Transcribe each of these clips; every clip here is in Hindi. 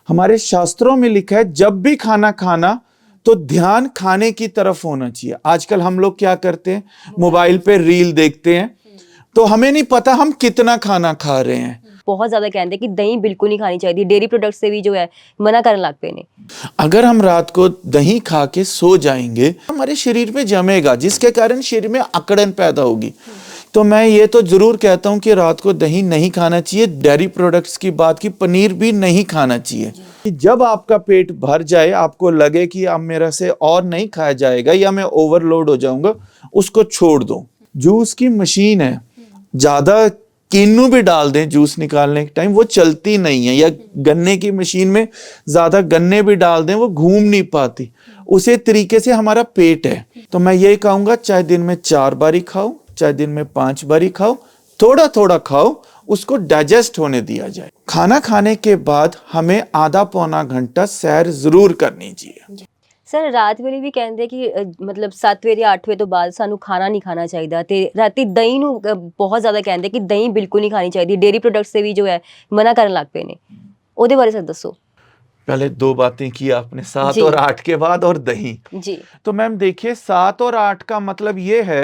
हमारे शास्त्रों में लिखा है जब भी खाना खाना तो ध्यान खाने की तरफ होना चाहिए। आजकल हम लोग क्या करते हैं, मोबाइल पे रील देखते हैं, तो हमें नहीं पता हम कितना खाना खा रहे हैं। बहुत ज्यादा कहते हैं कि दही बिल्कुल नहीं खानी चाहिए, डेयरी प्रोडक्ट से भी जो है मना करने लग पे ने। अगर हम रात को दही खा के सो जाएंगे, हमारे शरीर में जमेगा, जिसके कारण शरीर में अकड़न पैदा होगी। तो मैं ये तो जरूर कहता हूं कि रात को दही नहीं खाना चाहिए। डेयरी प्रोडक्ट्स की बात की, पनीर भी नहीं खाना चाहिए। जब आपका पेट भर जाए, आपको लगे कि अब मेरा से और नहीं खाया जाएगा या मैं ओवरलोड हो जाऊंगा, उसको छोड़ दो। जूस की मशीन है, ज्यादा किन्नू भी डाल दें जूस निकालने के टाइम, वो चलती नहीं है। या गन्ने की मशीन में ज्यादा गन्ने भी डाल दें, वो घूम नहीं पाती। उसी तरीके से हमारा पेट है। तो मैं यही कहूंगा, चाहे दिन में 4 बारी खाओ, चाहे दिन में 5 बारी खाओ, थोड़ा थोड़ा खाओ, उसको डाइजेस्ट होने दिया जाए। खाना खाने के बाद हमें आधा पौना घंटा सैर जरूर करनी चाहिए। सर रात ਵੇਲੇ ਵੀ ਕਹਿੰਦੇ ਕਿ ਮਤਲਬ 7 ਵਜੇ 8 ਵਜੇ ਤੋਂ ਬਾਅਦ ਸਾਨੂੰ ਖਾਣਾ ਨਹੀਂ ਖਾਣਾ ਚਾਹੀਦਾ ਤੇ ਰਾਤੀ ਦਹੀਂ ਨੂੰ ਬਹੁਤ ਜ਼ਿਆਦਾ ਕਹਿੰਦੇ ਕਿ ਦਹੀਂ ਬਿਲਕੁਲ ਨਹੀਂ ਖਾਣੀ ਚਾਹੀਦੀ, ਡੇਰੀ ਪ੍ਰੋਡਕਟਸ से भी जो है मना ਕਰਨ ਲੱਗ ਪਏ ਨੇ, ਉਹਦੇ ਬਾਰੇ ਸਰ ਦੱਸੋ। पहले 2 बातें की आपने, 7 जी। और 8 के बाद और दही। जी। तो मैम देखिए, 7 और 8 का मतलब ये है,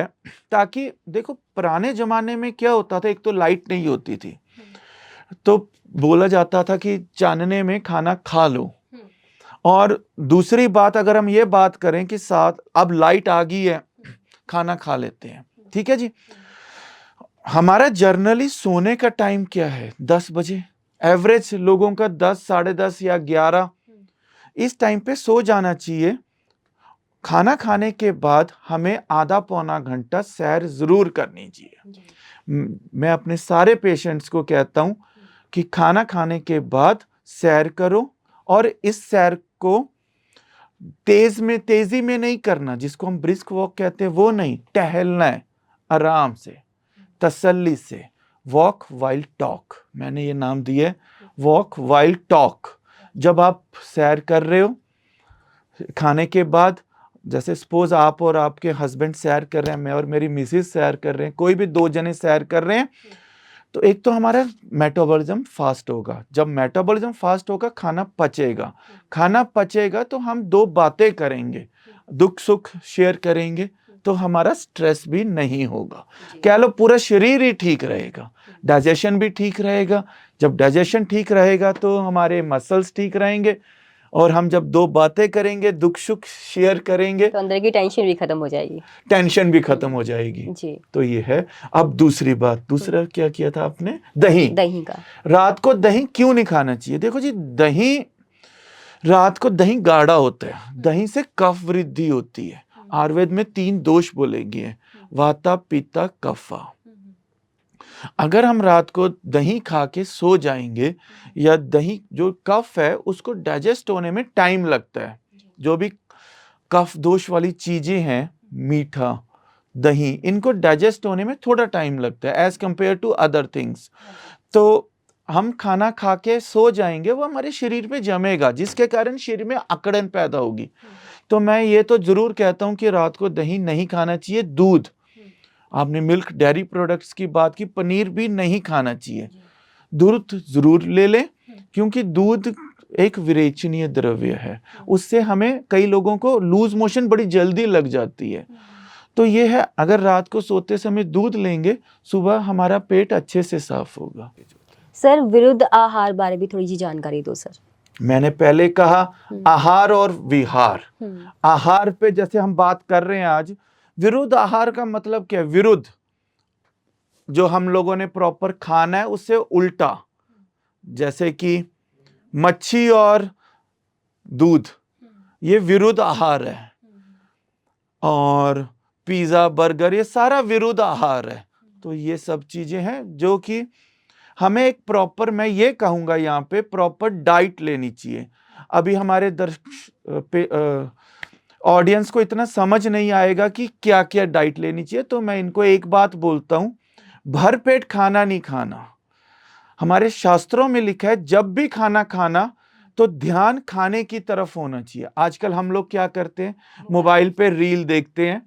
ताकि देखो पुराने जमाने में क्या होता था, एक तो लाइट नहीं होती थी, तो बोला जाता था कि चानने में खाना खा लो। और दूसरी बात, अगर हम ये बात करें कि 7 अब लाइट आ गई है, खाना खा लेते हैं, ठीक है जी। हमारा जर्नली सोने का टाइम क्या है, 10 बजे। एवरेज लोगों का 10, 10:30 या 11 इस टाइम पे सो जाना चाहिए। खाना खाने के बाद हमें आधा पौना घंटा सैर जरूर करनी चाहिए। मैं अपने सारे पेशेंट्स को कहता हूं कि खाना खाने के बाद सैर करो, और इस सैर को तेजी में नहीं करना, जिसको हम ब्रिस्क वॉक कहते हैं, वो नहीं, टहलना है आराम से, तसल्ली से। वॉक वाइल टॉक, मैंने ये नाम दिया है, वॉक वाइल टॉक। जब आप सैर कर रहे हो खाने के बाद, जैसे सपोज आप और आपके हस्बैंड सैर कर रहे हैं, मैं और मेरी मिसेस सैर कर रहे हैं, कोई भी 2 जने सैर कर रहे हैं, तो एक तो हमारा मेटाबॉलिज्म फास्ट होगा। जब मेटाबॉलिज्म फास्ट होगा, खाना पचेगा। खाना पचेगा तो हम 2 बातें करेंगे, दुख सुख शेयर करेंगे, तो हमारा स्ट्रेस भी नहीं होगा। कह लो पूरा शरीर ही ठीक रहेगा, डाइजेशन भी ठीक रहेगा। जब डाइजेशन ठीक रहेगा तो हमारे मसल्स ठीक रहेंगे, और हम जब 2 बातें करेंगे, दुख सुख शेयर करेंगे, तो अंदर की टेंशन भी खत्म हो जाएगी। टेंशन भी खत्म हो जाएगी जी। तो ये है। अब दूसरी बात, दूसरा क्या किया था आपने, दही। दही का रात को दही क्यों नहीं खाना चाहिए? देखो जी, दही रात को दही गाढ़ा होता है, दही से कफ वृद्धि होती है। आयुर्वेद में 3 दोष बोले गए हैं, वाता पित्ता कफा। अगर हम रात को दही खा के सो जाएंगे, या दही जो कफ है उसको डाइजेस्ट होने में टाइम लगता है। जो भी कफ दोष वाली चीजें हैं, मीठा, दही, इनको डाइजेस्ट होने में थोड़ा टाइम लगता है as compare to other things. तो हम खाना खा के सो जाएंगे, वो हमारे शरीर में जमेगा, जिसके कारण शरीर में अकड़न पैदा होगी। तो मैं ये तो जरूर कहता हूं कि रात को दही नहीं खाना चाहिए। दूध, आपने मिल्क डेयरी प्रोडक्ट्स की बात की, पनीर भी नहीं खाना चाहिए। दूध जरूर ले लें, क्योंकि दूध एक विरेचनीय द्रव्य है, उससे हमें, कई लोगों को लूज मोशन बड़ी जल्दी लग जाती है। तो ये है, अगर रात को सोते समय दूध लेंगे, सुबह हमारा पेट अच्छे से साफ होगा। सर विरुद्ध आहार बारे भी थोड़ी सी जानकारी दो सर। मैंने पहले कहा आहार और विहार। आहार पे जैसे हम बात कर रहे हैं आज, विरुद्ध आहार का मतलब क्या है? विरुद्ध, जो हम लोगों ने प्रॉपर खाना है उससे उल्टा, जैसे कि मच्छी और दूध, ये विरुद्ध आहार है। और पिज्जा, बर्गर, ये सारा विरुद्ध आहार है। तो ये सब चीजें हैं जो कि हमें एक प्रॉपर, मैं ये कहूंगा यहाँ पे, प्रॉपर डाइट लेनी चाहिए। अभी हमारे ऑडियंस को इतना समझ नहीं आएगा कि क्या क्या डाइट लेनी चाहिए, तो मैं इनको एक बात बोलता हूं, भरपेट खाना नहीं खाना। हमारे शास्त्रों में लिखा है जब भी खाना खाना तो ध्यान खाने की तरफ होना चाहिए। आजकल हम लोग क्या करते हैं, मोबाइल पे रील देखते हैं,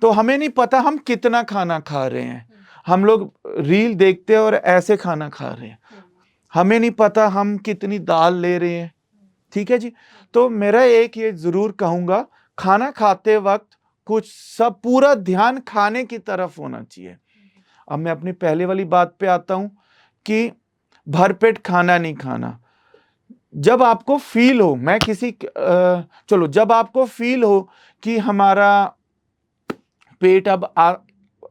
तो हमें नहीं पता हम कितना खाना खा रहे हैं। हम लोग रील देखते हैं और ऐसे खाना खा रहे हैं, हमें नहीं पता हम कितनी दाल ले रहे हैं, ठीक है जी। तो मेरा एक ये जरूर कहूंगा, खाना खाते वक्त कुछ सब पूरा ध्यान खाने की तरफ होना चाहिए। अब मैं अपनी पहले वाली बात पे आता हूं कि भरपेट खाना नहीं खाना। जब आपको फील हो, मैं किसी चलो, जब आपको फील हो कि हमारा पेट अब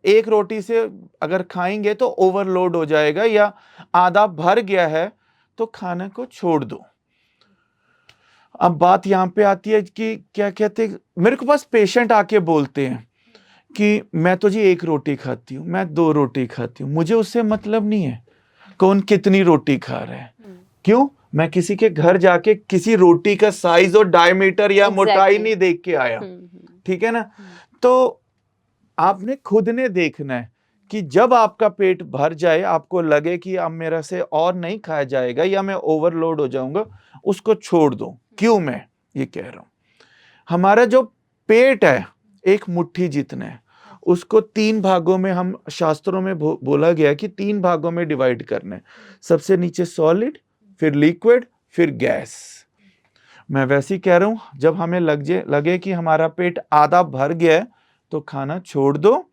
एक रोटी से अगर खाएंगे तो ओवरलोड हो जाएगा या आधा भर गया है, तो खाने को छोड़ दो। अब बात यहां पे आती है कि क्या कहते हैं, मेरे को पास पेशेंट आके बोलते हैं कि मैं तो जी एक रोटी खाती हूँ, मैं 2 रोटी खाती हूँ, मुझे उससे मतलब नहीं है कौन कितनी रोटी खा रहा है। क्यों? मैं किसी के घर जाके किसी रोटी का साइज और डायमीटर या मोटाई नहीं देख के आया, ठीक है ना। तो आपने खुद ने देखना है कि जब आपका पेट भर जाए, आपको लगे कि अब मेरा से और नहीं खाया जाएगा या मैं ओवरलोड हो जाऊंगा, उसको छोड़ दो। क्यों मैं ये कह रहा हूं? हमारा जो पेट है एक मुट्ठी जितना है, उसको 3 भागों में, हम शास्त्रों में बोला गया है कि 3 भागों में डिवाइड करना है। सबसे नीचे सॉलिड, फिर लिक्विड, फिर गैस। मैं वैसे ही कह रहा हूं, जब हमें लगे कि हमारा पेट आधा भर गया है, तो खाना छोड़ दो।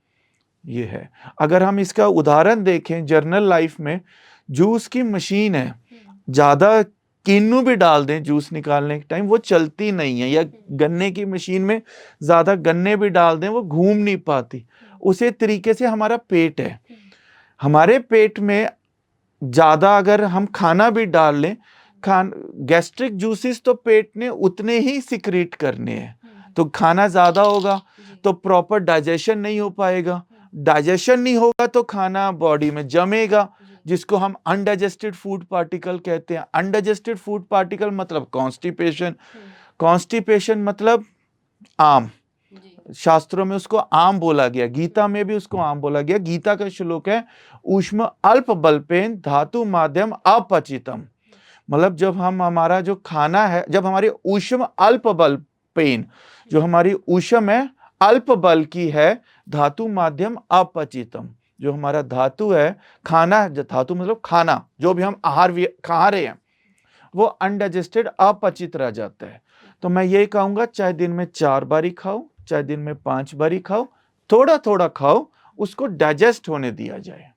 ये है। अगर हम इसका उदाहरण देखें जर्नल लाइफ में, जूस की मशीन है, ज्यादा किन्नू भी डाल दें जूस निकालने के टाइम, वो चलती नहीं है। या गन्ने की मशीन में ज्यादा गन्ने भी डाल दें, वो घूम नहीं पाती। उसी तरीके से हमारा पेट है। हमारे पेट में ज्यादा अगर हम खाना भी डाल लें, गैस्ट्रिक जूसेस तो पेट ने उतने ही सिक्रीट करने हैं। तो खाना ज्यादा होगा तो प्रॉपर डाइजेशन नहीं हो पाएगा। डाइजेशन नहीं होगा तो खाना बॉडी में जमेगा, जिसको हम अनडाइजेस्टेड फूड पार्टिकल कहते हैं। अनडाइजेस्टेड फूड पार्टिकल मतलब कॉन्स्टिपेशन। कॉन्स्टिपेशन मतलब आम, शास्त्रों में उसको आम बोला गया, गीता में भी उसको आम बोला गया। गीता का श्लोक है, ऊष्म अल्प बलपेन धातु माध्यम अपचितम। मतलब जब हमारा जो खाना है, जब हमारी ऊष्म अल्प बल पेन, जो हमारी ऊष्म है अल्प बल की है, धातु माध्यम अपचितम, जो हमारा धातु है, खाना, धातु मतलब खाना, जो भी हम आहार खा रहे हैं, वो अनडाइजेस्टेड अपचित रह जाता है। तो मैं ये कहूंगा, चाहे दिन में 4 बारी खाओ, चाहे दिन में 5 बारी खाओ, थोड़ा थोड़ा खाओ, उसको डाइजेस्ट होने दिया जाए।